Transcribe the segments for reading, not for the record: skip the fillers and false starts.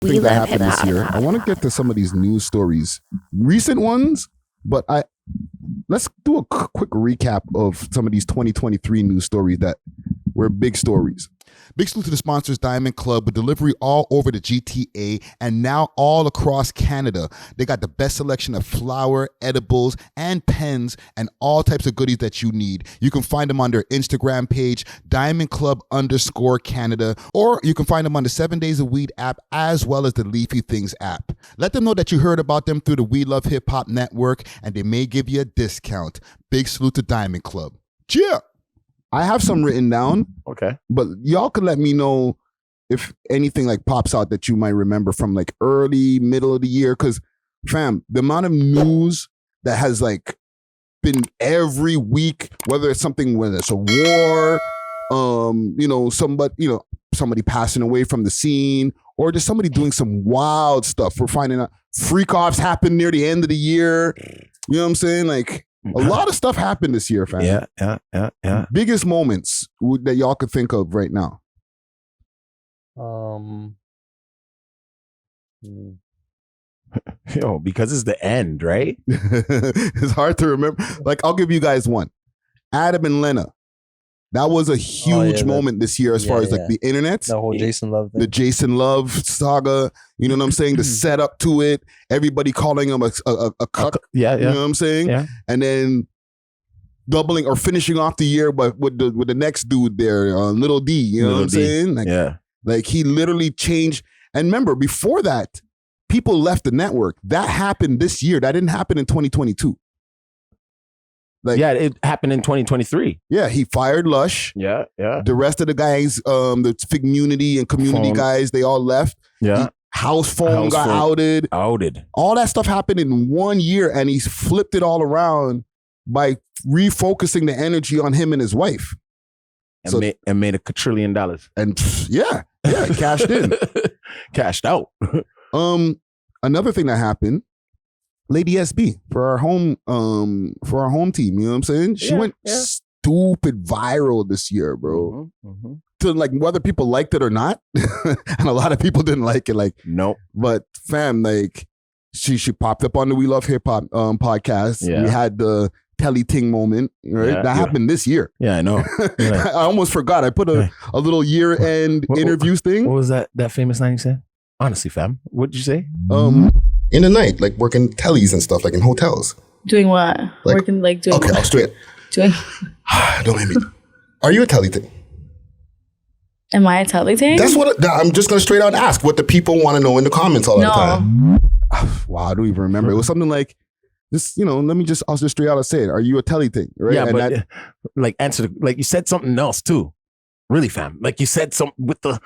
thing that happened this year. I want to get to some of these news stories, recent ones, but let's do a quick recap of some of these 2023 news stories that were big stories. Big salute to the sponsors, Diamond Club, with delivery all over the GTA and now all across Canada. They got the best selection of flour, edibles, and pens, and all types of goodies that you need. You can find them on their Instagram page, _Canada, or you can find them on the 7 Days of Weed app, as well as the Leafy Things app. Let them know that you heard about them through the We Love Hip Hop Network, and they may give you a discount. Big salute to Diamond Club. Cheer! I have some written down. Okay. But y'all can let me know if anything like pops out that you might remember from like early, middle of the year. Cause fam, the amount of news that has like been every week, whether it's something, whether it's a war, somebody passing away from the scene, or just somebody doing some wild stuff. We're finding out freak-offs happen near the end of the year. You know what I'm saying? Like, a lot of stuff happened this year, fam. Yeah. Biggest moments that y'all could think of right now. Because it's the end, right? It's hard to remember. Like, I'll give you guys one. Adam and Lena. That was a huge moment this year as far as like the internet. The whole Jason Love thing. The Jason Love saga. You know what I'm saying? The setup to it. Everybody calling him a cuck. Yeah. You know what I'm saying? Yeah. And then doubling or finishing off the year but with the next dude there, Little D. You know what I'm saying? Like, like he literally changed. And remember, before that, people left the network. That happened this year. That didn't happen in 2022. Like, it happened in 2023. Yeah, he fired Lush. Yeah. The rest of the guys, the Figmunity and community guys, they all left. Yeah. House phone got outed. All that stuff happened in 1 year, and he's flipped it all around by refocusing the energy on him and his wife. And made $1 trillion. And cashed in. Cashed out. Another thing that happened, Lady SB for our home team, you know what I'm saying? She went stupid viral this year, bro. To like whether people liked it or not. And a lot of people didn't like it. Like, nope. But fam, like she popped up on the We Love Hip Hop podcast. Yeah. We had the Telly Ting moment, right? That happened this year. Yeah, I know. I almost forgot. I put a little year-end interviews thing. What was that famous line you said? Honestly, fam, what'd you say? In the night, like working tellies and stuff, like in hotels. Doing what? Like, working like doing. Okay, what? I'll straight. Doing. Don't hit me. Are you a telly thing? Am I a telly thing? That's what I'm just gonna straight out ask what the people want to know in the comments all the time. Wow, I don't even remember. It was something like this. I'll just straight out say it. Are you a telly thing? Right? Yeah, and but like answer like you said something else too. Really, fam. Like you said something with the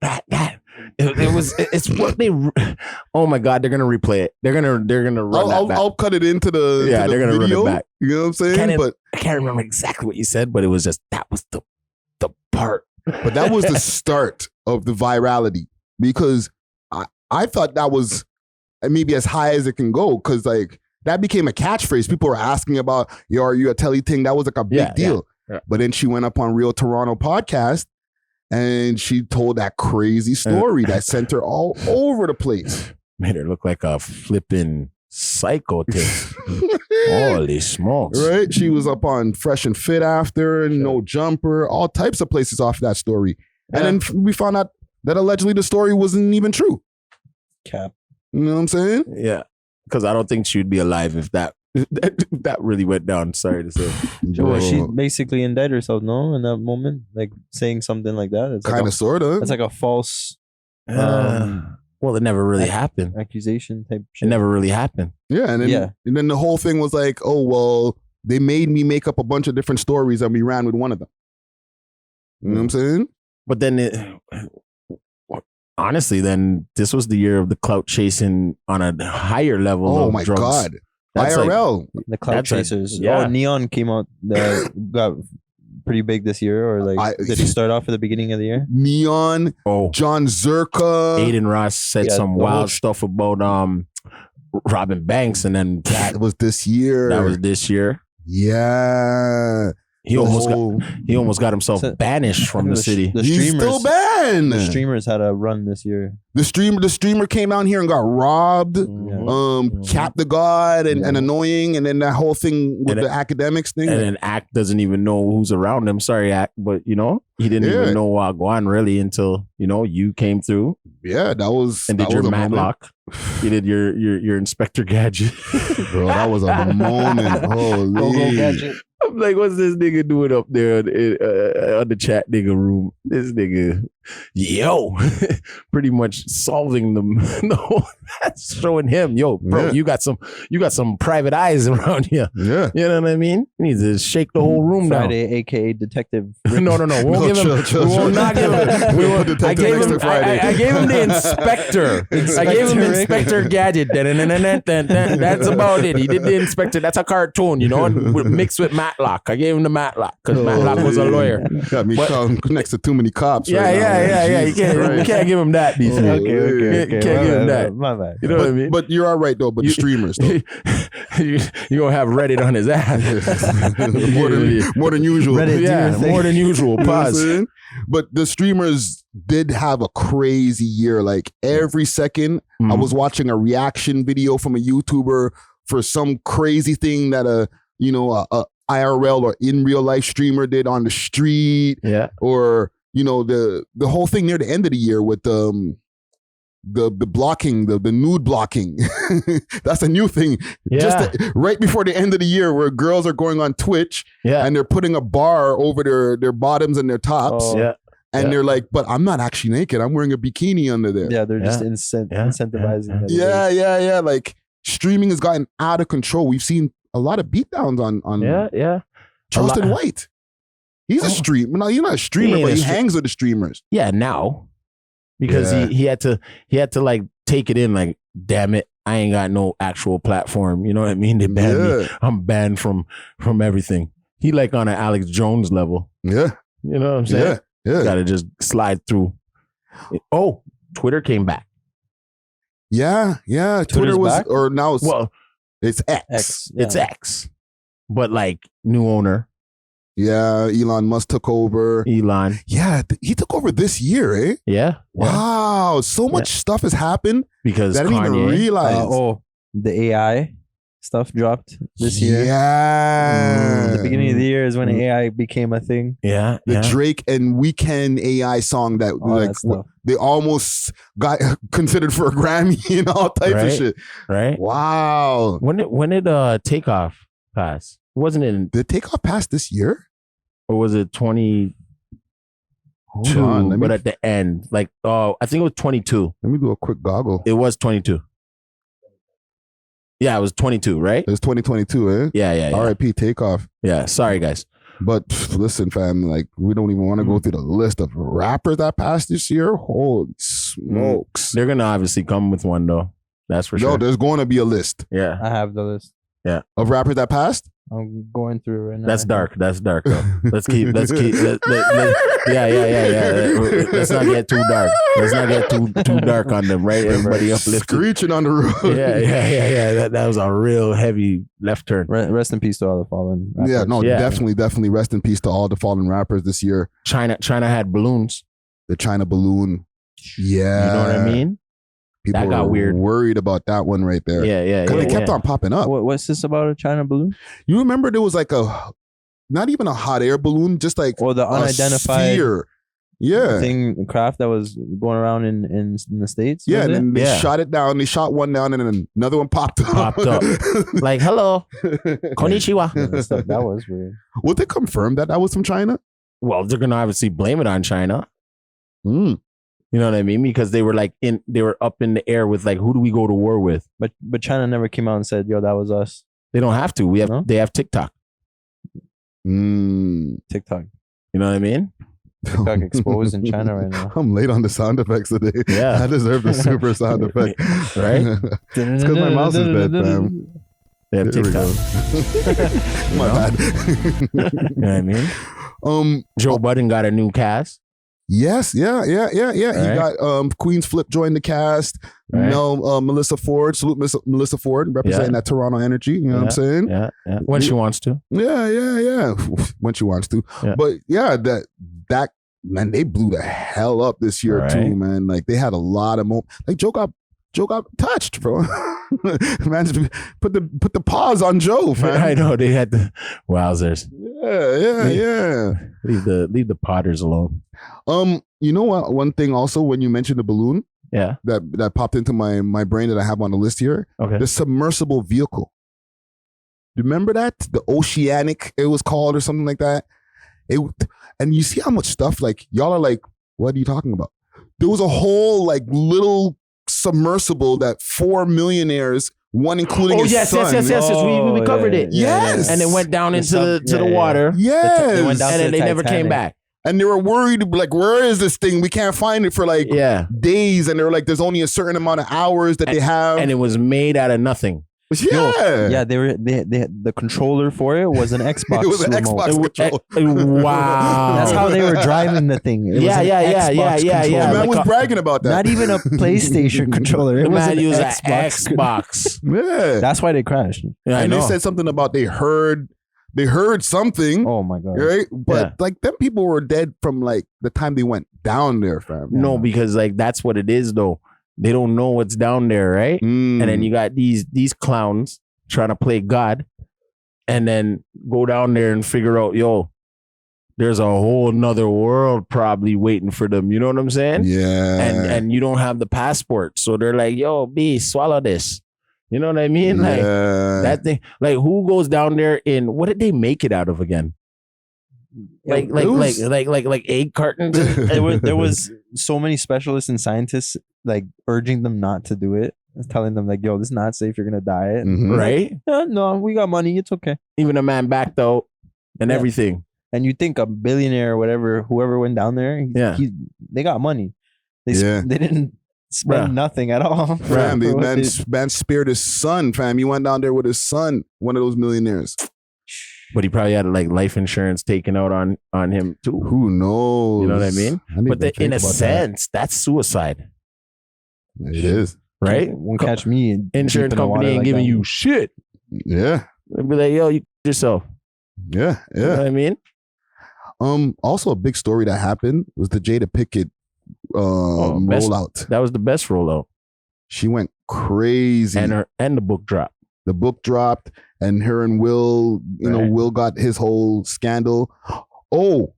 that. It's what they. Oh my God, they're gonna replay it. They're gonna run that back. I'll cut it into the they're gonna video, run it back. You know what I'm saying? I can't remember exactly what you said, but it was just that was the part. But that was the start of the virality because I thought that was maybe as high as it can go because like that became a catchphrase. People were asking about, are you a telly thing? That was like a big deal. Yeah. But then she went up on Real Toronto podcast. And she told that crazy story that sent her all over the place. Made her look like a flipping psycho thing. Holy smokes. Right? She was up on Fresh and Fit after, and No Jumper, all types of places off that story. Yeah. And then we found out that allegedly the story wasn't even true. Cap. You know what I'm saying? Yeah. Because I don't think she would be alive if that really went down. Sorry to say. Well, she basically indicted herself, no, in that moment, like saying something like that. It's kind of, sort of. It's like a false. Well, it never really happened. Accusation type shit. It never really happened. Yeah, and then the whole thing was like, oh well, they made me make up a bunch of different stories and we ran with one of them. You know what I'm saying? But then honestly, then this was the year of the clout chasing on a higher level. Oh of my drugs. God. That's IRL. Like, the clout chasers. Neon came out got pretty big this year, or like did he start off at the beginning of the year? Neon, John Zerka. Aiden Ross said some wild stuff about Robin Banks, and then that was this year. That was this year. Yeah. He almost got himself banished from the city. He's still banned. The streamers had a run this year. The streamer came out here and got robbed. Cap the God and annoying, and then that whole thing with the academics thing. And then Act doesn't even know who's around him. Sorry, Act, but he didn't even know Wagwan really until you came through. Yeah, that was and did your Matlock. You did your Inspector Gadget. Bro, that was a moment. Holy. Go Gadget. I'm like, what's this nigga doing up there on the chat nigga room? This nigga, pretty much solving the whole. That's showing him, bro, you got some private eyes around here. Yeah, you know what I mean. You need to shake the whole room down. Friday, aka Detective. No. We won't give him. We will not give him. I gave him the Inspector. I gave him Inspector Gadget. That's about it. He did the Inspector. That's a cartoon, mixed with Matlock. I gave him the Matlock because Matlock was a lawyer. Got me next to too many cops. Yeah. You can't give him that. Okay. Can't give him that. My bad. You know what I mean? But you're all right though. But the streamers, though, you're gonna have Reddit on his ass more than usual. Reddit, more than usual. Pause. But the streamers did have a crazy year. Like every second, I was watching a reaction video from a YouTuber for some crazy thing that a IRL or in real life streamer did on the street. Yeah. Or the whole thing near the end of the year with the blocking, the nude blocking. That's a new thing. Yeah. Just right before the end of the year, where girls are going on Twitch and they're putting a bar over their bottoms and their tops. And they're like, but I'm not actually naked. I'm wearing a bikini under there. Yeah, they're just incentivizing. Yeah. Like streaming has gotten out of control. We've seen a lot of beatdowns on Charleston White. He's a streamer. No, he's not a streamer, but he hangs with the streamers. Yeah, now. Because he had to like take it in like, damn it, I ain't got no actual platform. You know what I mean? They banned me. I'm banned from everything. He like on an Alex Jones level. Yeah. You know what I'm saying? Yeah. Gotta just slide through. Oh, Twitter came back. Yeah. Twitter was back? Or now it's X. It's X. But like new owner. Yeah, Elon Musk took over. Elon. Yeah, he took over this year, eh? Yeah. Wow, so much stuff has happened because that I didn't even realize. The AI stuff dropped this year. Yeah. The beginning of the year is when AI became a thing. Yeah. The Drake and Weeknd AI song that they almost got considered for a Grammy and all types of shit. Right. Wow. When did Takeoff pass? Wasn't it? Did Takeoff pass this year? Or was it 22? Hold on, but at the end, I think it was 22. Let me do a quick goggle. It was 22. Yeah, it was 22, right? It was 2022, eh? Yeah. R.I.P. Takeoff. Yeah, sorry guys. But listen, fam, like we don't even want to go through the list of rappers that passed this year. Holy smokes. They're gonna obviously come with one though. That's for sure. There's going to be a list. Yeah. I have the list. Yeah. Of rappers that passed? I'm going through it right now. That's dark though. Let's keep yeah. Let's not get too dark. Let's not get too dark on them, right? Everybody uplifted. Screeching on the road. Yeah. That was a real heavy left turn. Rest in peace to all the fallen rappers. Yeah, no, definitely rest in peace to all the fallen rappers this year. China had balloons. The China balloon. Yeah. You know what I mean? People that got weird. Worried about that one right there. Yeah. Because they kept on popping up. What's this about a China balloon? You remember there was like not even a hot air balloon, just like the unidentified sphere. Craft that was going around in the States. Yeah, and then they shot it down. They shot one down, and then another one popped up. Like, hello, konnichiwa. That was weird. Will they confirm that was from China? Well, they're gonna obviously blame it on China. You know what I mean? Because they were they were up in the air with like, who do we go to war with? But China never came out and said, "Yo, that was us." They don't have to. They have TikTok. TikTok. You know what I mean? TikTok exposed in China right now. I'm late on the sound effects today. Yeah, I deserve the super sound effect. Right? It's because my mouse is dead, fam. They have TikTok. My bad. You know what I mean? Joe Budden got a new cast. Yes, yeah. He got Queen's Flip joined the cast. Right. Melissa Ford, salute Melissa Ford, representing that Toronto energy. You know what I'm saying? Yeah. When she wants to. Yeah. When she wants to. Yeah. But yeah, that man, they blew the hell up this year too, man. Like they had a lot of like Joe got touched, bro. Man, put the pause on Joe, fam. I know they had the wowzers. Yeah. Leave the Potters alone. You know what? One thing also, when you mentioned the balloon, that popped into my brain that I have on the list here. Okay. The submersible vehicle. Remember that? The Oceanic, it was called, or something like that. And you see how much stuff, like, y'all are like, what are you talking about? There was a whole like little submersible that 4 millionaires, one including his son. Yes. We covered it. Yes. And it went down into the water. Yes. They went down and to then the they never Titanic. came back. And they were worried, like, where is this thing? We can't find it for like days. And they were like, there's only a certain amount of hours that they have. And it was made out of nothing. Yeah. They the controller for it was an Xbox. It was an remote. Xbox controller. Wow. That's how they were driving the thing. It was an Xbox controller. The man Like was bragging about that. Not even a PlayStation controller. It The was man an used an Xbox. Xbox. Yeah. That's why they crashed. Yeah, I And know. they said something about they heard something, Oh my god! right? But like them people were dead from like the time they went down there, fam. No, because like that's what it is though. They don't know what's down there, right? Mm. And then you got these clowns trying to play God, and then go down there and figure out, there's a whole nother world probably waiting for them. You know what I'm saying? Yeah. And you don't have the passport, so they're like, B, swallow this. You know what I mean? Like that thing. Like who goes down there in what did they make it out of again? Like egg cartons. There was so many specialists and scientists like urging them not to do it, telling them like, this is not safe. You're gonna die. Mhm. Right? No, we got money. It's okay. Even a man backed out and everything. And you think a billionaire or whatever, whoever went down there, they got money. They didn't spend nothing at all. Fam, man spared his son, fam. He went down there with his son, one of those millionaires. But he probably had like life insurance taken out on him too. Who knows? You know what I mean? But in a sense, that's suicide. It is. Right? Won't catch me. Insurance company ain't giving you shit. Yeah. They'll be like, you yourself. Yeah. You know what I mean? Also a big story that happened was the Jada Pickett rollout. That was the best rollout. She went crazy. And the book dropped. The book dropped, and her and Will, Will got his whole scandal. Oh,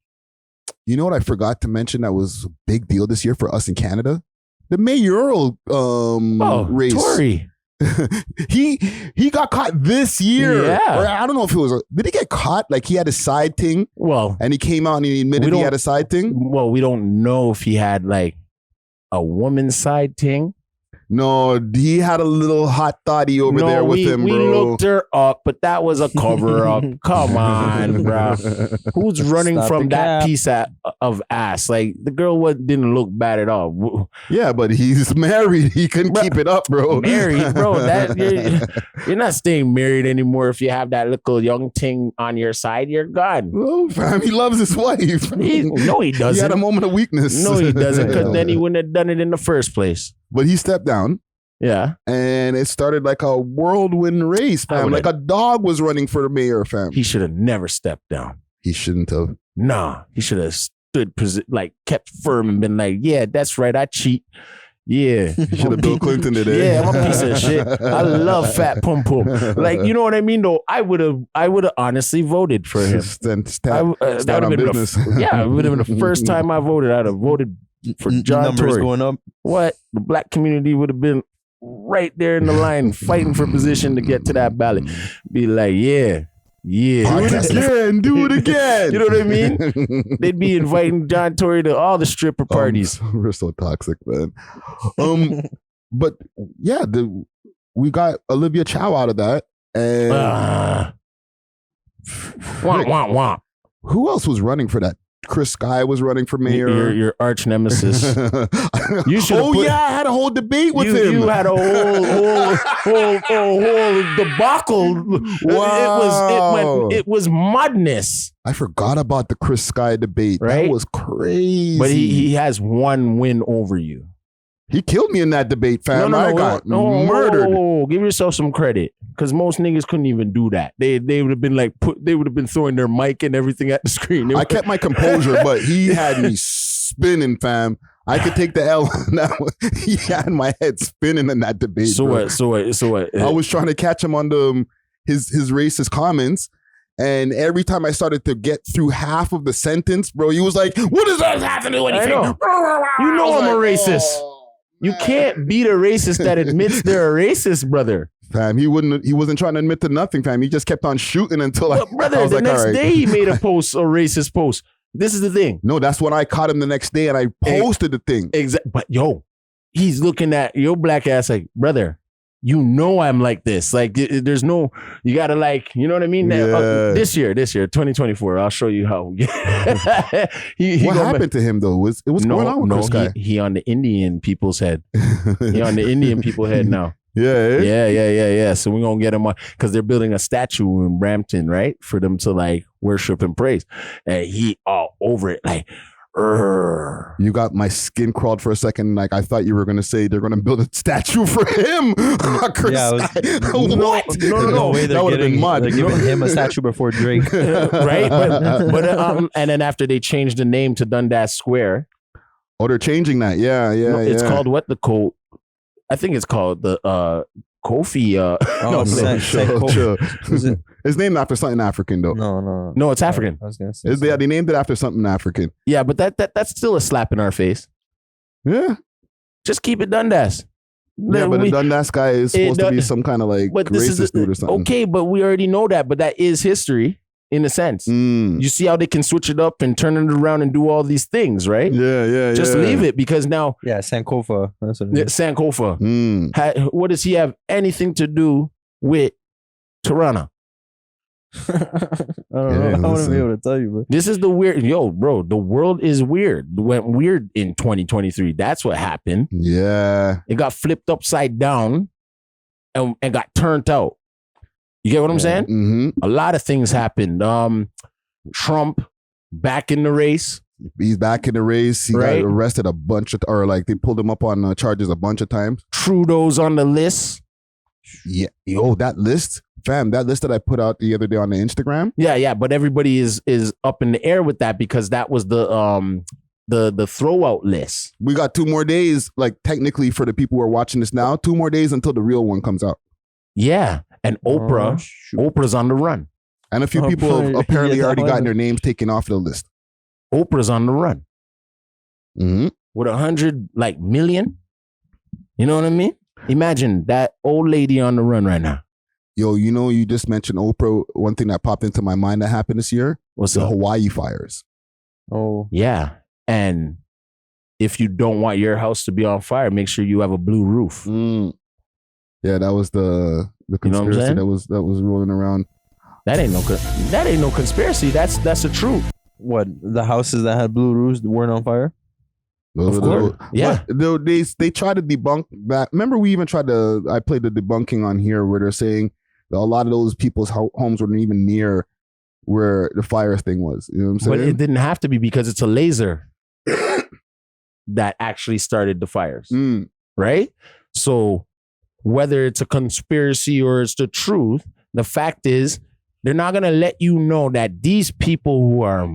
you know what I forgot to mention that was a big deal this year for us in Canada? The mayoral race. Tory. he got caught this year. Yeah. Or I don't know if it was. Did he get caught? Like he had a side thing? Well. And he came out and he admitted he had a side thing? Well, we don't know if he had like a woman's side thing. No, he had a little hot thotty over there with him, bro. We looked her up, but that was a cover up. Come on, bro. Who's running from that piece of ass? Like the girl didn't look bad at all. Yeah, but he's married. He couldn't keep it up, bro. Married, bro. You're not staying married anymore if you have that little young thing on your side. You're gone. Oh, fam, he loves his wife. No, he doesn't. He had a moment of weakness. No, he doesn't, because then he wouldn't have done it in the first place. But he stepped down. Yeah. And it started like a whirlwind race, fam. Like a dog was running for the mayor, fam. He should have never stepped down. He shouldn't have. Nah. He should have stood, kept firm and been like, yeah, that's right. I cheat. Yeah. He should have Bill Clinton today. Yeah, I'm a piece of shit. I love fat pum pum. Like, you know what I mean, though? I would have honestly voted for him. Start on business. It would have been the first time I voted. I'd have voted for John Numbers Tory. going up. What? The black community would have been right there in the line fighting for position to get to that ballot. Be like, yeah. Do it again. You know what I mean? They'd be inviting John Tory to all the stripper parties. We're so toxic, man. But yeah, we got Olivia Chow out of that. And Wah. who else was running for that? Chris Sky was running for mayor. Your arch nemesis. You should. I had a whole debate with him. You had a whole debacle. Wow. It was madness. I forgot about the Chris Sky debate. Right? That was crazy. But he has one win over you. He killed me in that debate, fam. I got murdered. Give yourself some credit, because most niggas couldn't even do that. They would have been like they would have been throwing their mic and everything at the screen. I kept my composure, but he had me spinning, fam. I could take the L on that one. He had my head spinning in that debate. So bro. what? I was trying to catch him on his racist comments. And every time I started to get through half of the sentence, bro, he was like, "What does that have to do with anything?" You know I'm a racist. You can't beat a racist that admits they're a racist, brother. Fam, he wasn't trying to admit to nothing, fam. He just kept on shooting until I was the like, next all right. day he made a racist post. This is the thing. No, that's when I caught him the next day and I posted the thing. Exactly. But he's looking at your black ass like, brother, you know I'm like this. Like, there's no, you gotta like, you know what I mean? Yeah. This year, 2024, I'll show you how. What happened to him though? What's going on with Chris Sky? He on the Indian people's head. He on the Indian people's head now. Yeah. So we're gonna get him on, because they're building a statue in Brampton, right? For them to like worship and praise. And he all over it, like, You got my skin crawled for a second. Like I thought you were gonna say they're gonna build a statue for him. Chris what? No way that would have been mud. They're giving him a statue before Drake, right? But and then after they changed the name to Dundas Square. Oh, they're changing that. Yeah. It's called what? I think it's called the Kofi. It's named after something African though. No, it's African. I was gonna say They named it after something African. Yeah, but that's still a slap in our face. Yeah. Just keep it Dundas. Yeah, but the Dundas guy is supposed to be some kind of like racist dude or something. Okay, but we already know that. But that is history in a sense. You see how they can switch it up and turn it around and do all these things, right? Yeah. Just leave it, because now. Yeah, Sankofa. That's what it is. Sankofa. What does he have anything to do with Toronto? I don't know. I wouldn't be able to tell you, but this is the weird. bro, the world is weird. It went weird in 2023. That's what happened. Yeah. It got flipped upside down and got turned out. You get what I'm saying? Mm-hmm. A lot of things happened. Trump back in the race. He's back in the race. He got arrested a bunch of, or like they pulled him up on charges a bunch of times. Trudeau's on the list. Yeah. That list. Fam, that list that I put out the other day on the Instagram. Yeah, but everybody is up in the air with that, because that was the throw out list. We got 2 more days, like technically for the people who are watching this now, 2 more days until the real one comes out. Yeah, and Oprah's on the run. And a few people have apparently already gotten their names taken off the list. Oprah's on the run. Mm-hmm. With 100 million. You know what I mean? Imagine that old lady on the run right now. Yo, you just mentioned Oprah. One thing that popped into my mind that happened this year was the Hawaii fires. Oh. Yeah. And if you don't want your house to be on fire, make sure you have a blue roof. Yeah, that was the conspiracy that was rolling around. That ain't no conspiracy. That's the truth. What, the houses that had blue roofs weren't on fire? Of course. Yeah. They tried to debunk that. Remember, I played the debunking on here where they're saying that a lot of those people's homes weren't even near where the fire thing was. You know what I'm saying? But it didn't have to be, because it's a laser that actually started the fires. Right? So whether it's a conspiracy or it's the truth, the fact is they're not going to let you know that these people who are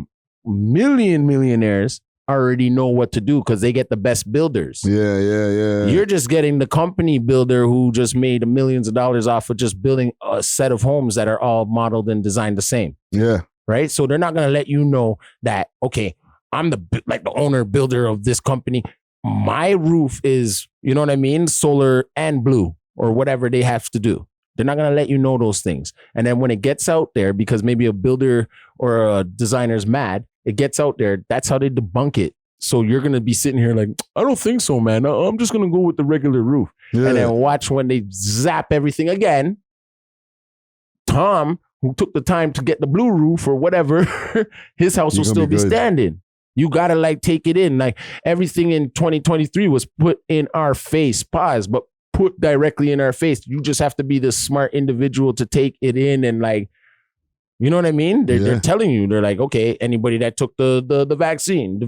millionaires already know what to do, because they get the best builders. Yeah. You're just getting the company builder who just made millions of dollars off of just building a set of homes that are all modeled and designed the same. Yeah. Right? So they're not going to let you know that, okay, I'm the owner builder of this company. My roof is, you know what I mean? Solar and blue, or whatever they have to do. They're not going to let you know those things. And then when it gets out there, because maybe a builder or a designer's mad, it gets out there. That's how they debunk it. So you're going to be sitting here like, I don't think so, man. I'm just going to go with the regular roof. Yeah. And then watch when they zap everything again. Tom who took the time to get the blue roof or whatever, his house will still be standing. You gotta like take it in. Like everything in 2023 was put in our face, but put directly in our face. You just have to be the smart individual to take it in and like, you know what I mean? They're telling you, they're like, okay, anybody that took the vaccine,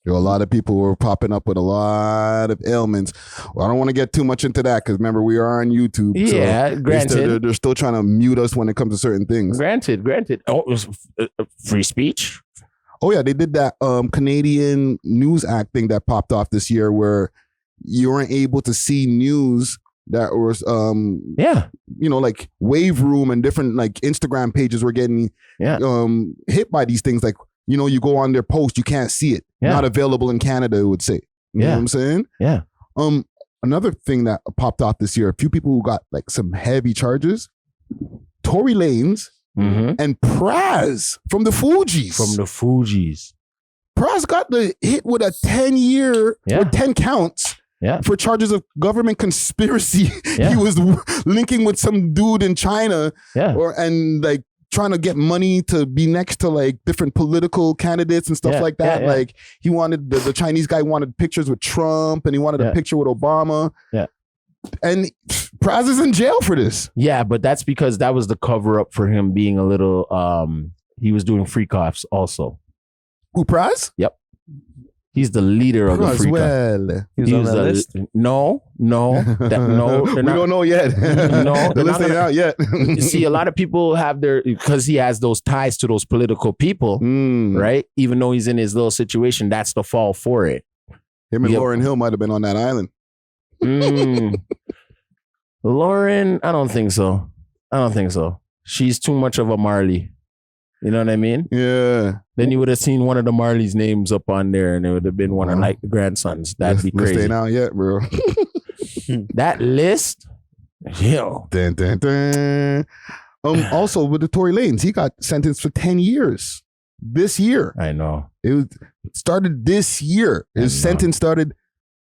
a lot of people were popping up with a lot of ailments. Well, I don't want to get too much into that because remember we are on YouTube. Yeah, so granted. They're still trying to mute us when it comes to certain things. Granted. Oh, it was free speech. Oh yeah, they did that Canadian News Act thing that popped off this year where you weren't able to see news that was like Wave Room and different like Instagram pages were getting hit by these things. Like, you know, you go on their post, you can't see it. Not available in Canada, it would say. You know what I'm saying? Yeah. Another thing that popped off this year, a few people who got like some heavy charges, Tory Lanez and Praz from the Fugees. Praz got the hit with a 10-year or 10 counts for charges of government conspiracy. He was linking with some dude in China and like trying to get money to be next to like different political candidates and stuff like that. Like he wanted the Chinese guy wanted pictures with Trump and he wanted a picture with Obama. Yeah. And Praz is in jail for this. Yeah, but that's because that was the cover up for him being a little he was doing free coughs also. Who, Praz? Yep. He's the leader of the free coughs. He was on that list? No. We don't know yet. No, the list ain't out yet. See, a lot of people have because he has those ties to those political people, right? Even though he's in his little situation, that's the fall for it. Him and Lauryn Hill might have been on that island. Lauren, I don't think so. She's too much of a Marley. You know what I mean? Yeah. Then you would have seen one of the Marley's names up on there and it would have been one of like the grandsons. That'd be crazy. List ain't out yet, bro. That list? Yo. Dun, dun, dun. Also with the Tory Lanez, he got sentenced for 10 years this year. I know. It started this year. His sentence started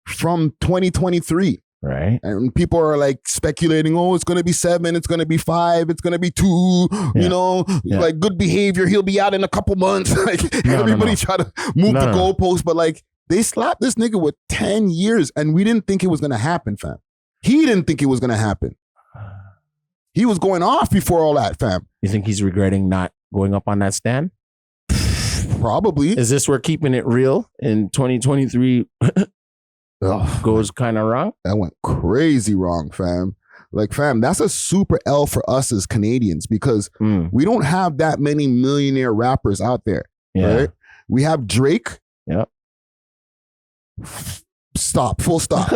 from 2023. Right. And people are like speculating, oh, it's going to be 7, it's going to be 5, it's going to be 2, you know, like good behavior. He'll be out in a couple months. Like everybody try to move the goalpost, but like they slapped this nigga with 10 years and we didn't think it was going to happen, fam. He didn't think it was going to happen. He was going off before all that, fam. You think he's regretting not going up on that stand? Probably. Is this where keeping it real in 2023 goes kind of wrong? That went crazy wrong, fam. Like, fam, that's a super L for us as Canadians because we don't have that many millionaire rappers out there. Right? We have Drake. Yep. Full stop.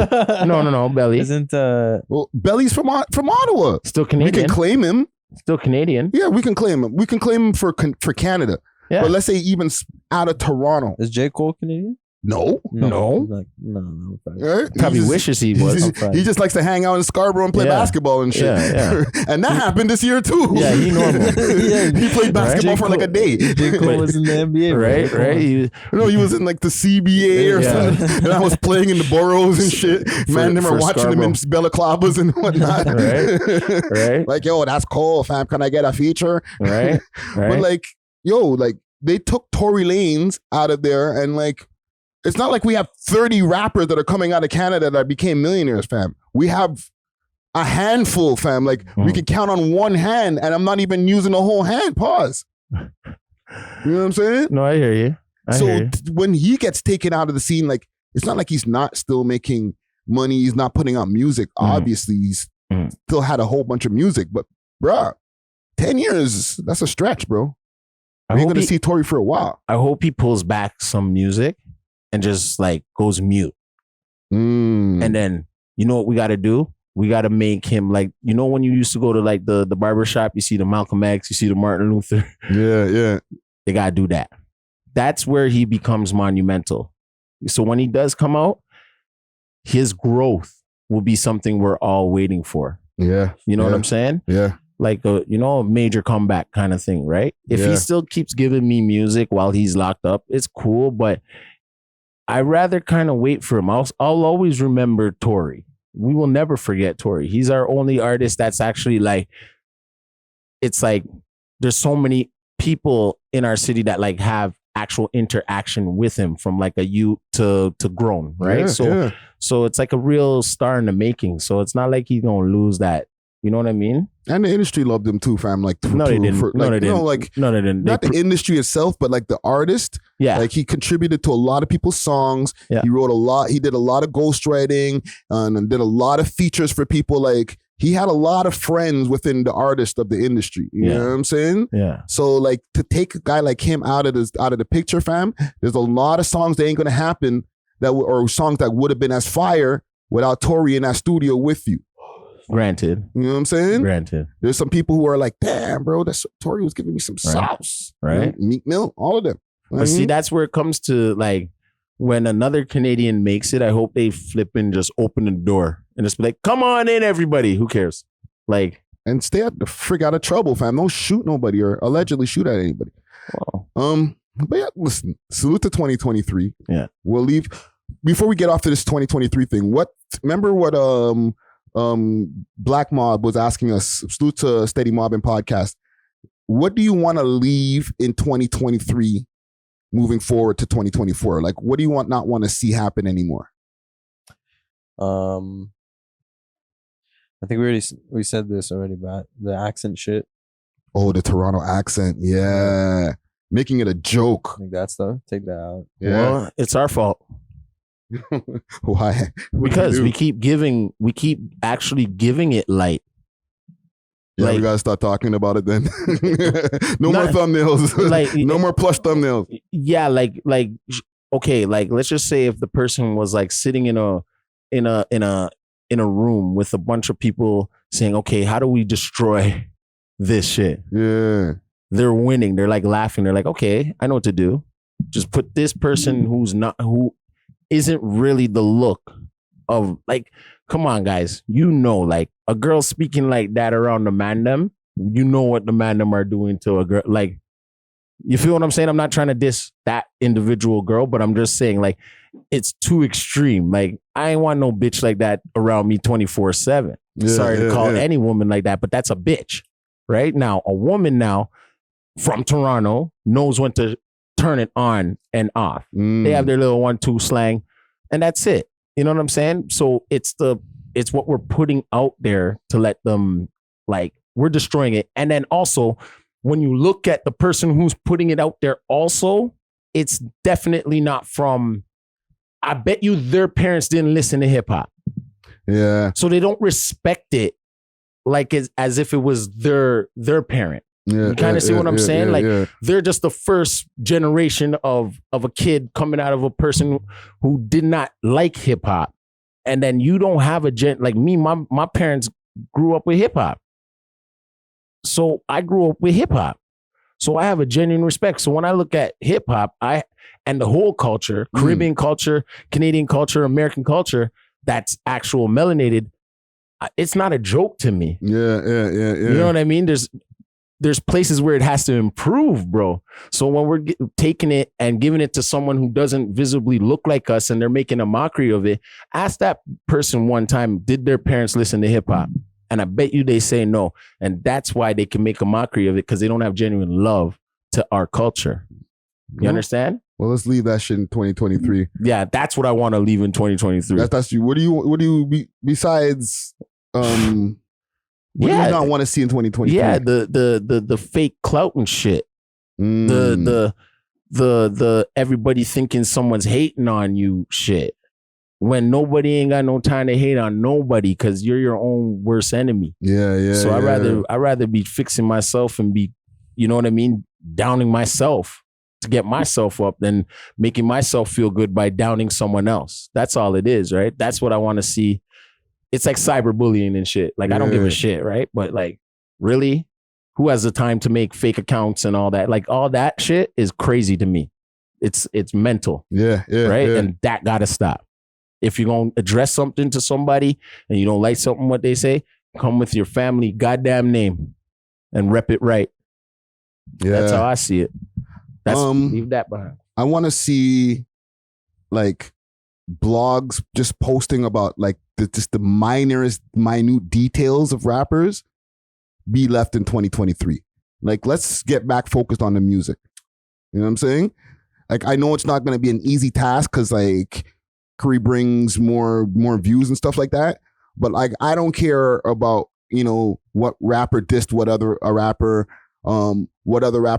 No, Belly. Isn't well, Belly's from Ottawa. Still Canadian. We can claim him. Still Canadian. Yeah, we can claim him. We can claim him for Canada. Yeah. But let's say even out of Toronto. Is J. Cole Canadian? No. No. Right? Probably wishes he was. He just likes to hang out in Scarborough and play basketball and shit. Yeah. And that happened this year too. Yeah, he normal. He played basketball for like a day. J. Cole was in the NBA, right? He was in like the CBA or something. And I was playing in the boroughs and shit. Man, they were watching him in balaclavas and whatnot. Right. Like, yo, that's Cole, fam. Can I get a feature? Right. But like, yo, like they took Tory Lanez out of there and like, it's not like we have 30 rappers that are coming out of Canada that became millionaires, fam. We have a handful, fam. Like we could count on one hand and I'm not even using the whole hand. Pause. You know what I'm saying? No, I hear you. When he gets taken out of the scene, like it's not like he's not still making money. He's not putting out music. Obviously, he's still had a whole bunch of music. But, bruh, 10 years, that's a stretch, bro. We're going to see Tory for a while. I hope he pulls back some music and just like goes mute. And then, you know what we got to do? We got to make him like, you know, when you used to go to like the barber shop, you see the Malcolm X, you see the Martin Luther. Yeah. They got to do that. That's where he becomes monumental. So when he does come out, his growth will be something we're all waiting for. Yeah. You know what I'm saying? Yeah. Like a major comeback kind of thing, right? If he still keeps giving me music while he's locked up, it's cool, but I rather kind of wait for him. I'll always remember Tory. We will never forget Tory. He's our only artist that's actually like it's like there's so many people in our city that like have actual interaction with him from like a youth to grown, right? So it's like a real star in the making. So it's not like he's gonna lose that. You know what I mean? And the industry loved him too, fam. Like, no, they didn't. No, they didn't. Not the industry itself, but like the artist. Yeah. Like he contributed to a lot of people's songs. Yeah. He wrote a lot. He did a lot of ghostwriting and did a lot of features for people. Like he had a lot of friends within the artist of the industry. You know what I'm saying? Yeah. So like to take a guy like him out of the picture, fam, there's a lot of songs that ain't gonna happen or songs that would have been as fire without Tory in that studio with you. Granted. You know what I'm saying? Granted. There's some people who are like, damn, bro, that's Tory was giving me some sauce. Right. Meek Mill, all of them. But see, that's where it comes to like when another Canadian makes it, I hope they flip and just open the door and just be like, come on in, everybody. Who cares? Like, and stay out the frig out of trouble, fam. Don't shoot nobody or allegedly shoot at anybody. Wow. But yeah, listen, salute to 2023. Yeah. We'll leave before we get off to this 2023 thing. Remember what Black Mob was asking us, salute to Steady Mobbing Podcast. What do you want to leave in 2023 moving forward to 2024? Like, what do you not want to see happen anymore? I think we said this already, but the accent shit. Oh, the Toronto accent. Yeah. Making it a joke. Like that stuff. Take that out. Yeah. Well, it's our fault. Why? Because we keep actually giving it light. Yeah, like, we gotta start talking about it then. No more thumbnails. Like no more plush thumbnails. Yeah, like okay, like let's just say if the person was like sitting in a room with a bunch of people saying, okay, how do we destroy this shit? Yeah. They're winning. They're like laughing. They're like, okay, I know what to do. Just put this person who isn't really the look of like, come on, guys. You know, like a girl speaking like that around the mandem, you know what the mandem are doing to a girl. Like, you feel what I'm saying? I'm not trying to diss that individual girl, but I'm just saying like, it's too extreme. Like, I ain't want no bitch like that around me 24/7. Sorry to call any woman like that, but that's a bitch. Right now, a woman now from Toronto knows when to turn it on and off. They have their little 1-2 slang, and that's it. You know what I'm saying? So it's what we're putting out there to let them, like, we're destroying it. And then also, when you look at the person who's putting it out there also, it's definitely not from, I bet you their parents didn't listen to hip hop. Yeah. So they don't respect it like as if it was their parent. Yeah, you kind of see what I'm saying? They're just the first generation of a kid coming out of a person who did not like hip hop. And then you don't have like me, my parents grew up with hip hop. So I grew up with hip hop. So I have a genuine respect. So when I look at hip hop, and the whole culture, Caribbean culture, Canadian culture, American culture, that's actual melanated, it's not a joke to me. Yeah. You know what I mean? There's places where it has to improve, bro. So when we're taking it and giving it to someone who doesn't visibly look like us and they're making a mockery of it, ask that person one time, did their parents listen to hip hop? And I bet you they say no. And that's why they can make a mockery of it, because they don't have genuine love to our culture. You understand? Well, let's leave that shit in 2023. Yeah, that's what I want to leave in 2023. That's you. What do you besides what do you not want to see in 2023? Yeah, the fake clout and shit. The everybody thinking someone's hating on you shit. When nobody ain't got no time to hate on nobody, because you're your own worst enemy. Yeah. So I'd rather be fixing myself and be, you know what I mean, downing myself to get myself up than making myself feel good by downing someone else. That's all it is, right? That's what I want to see. It's like cyberbullying and shit. Like, I don't give a shit, right? But like, really? Who has the time to make fake accounts and all that? Like, all that shit is crazy to me. It's mental. Yeah. Right? Yeah. And that gotta stop. If you're going to address something to somebody and you don't like something what they say, come with your family goddamn name and rep it right. Yeah. That's how I see it. Leave that behind. I want to see like blogs just posting about like just the minute details of rappers, be left in 2023. Like, let's get back focused on the music. You know what I'm saying? Like, I know it's not going to be an easy task because like Curry brings more views and stuff like that. But like, I don't care about, you know, what rapper dissed what other rapper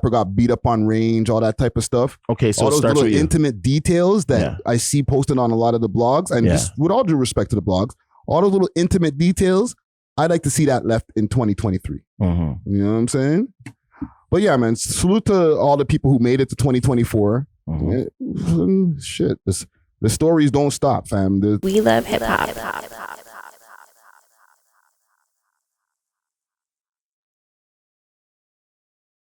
got beat up on range, all that type of stuff. Okay, so all those little intimate details that I see posted on a lot of the blogs, and just with all due respect to the blogs, all those little intimate details, I'd like to see that left in 2023. Mm-hmm. You know what I'm saying? But yeah, man, salute to all the people who made it to 2024. Mm-hmm. Shit, the stories don't stop, fam. We love hip hop.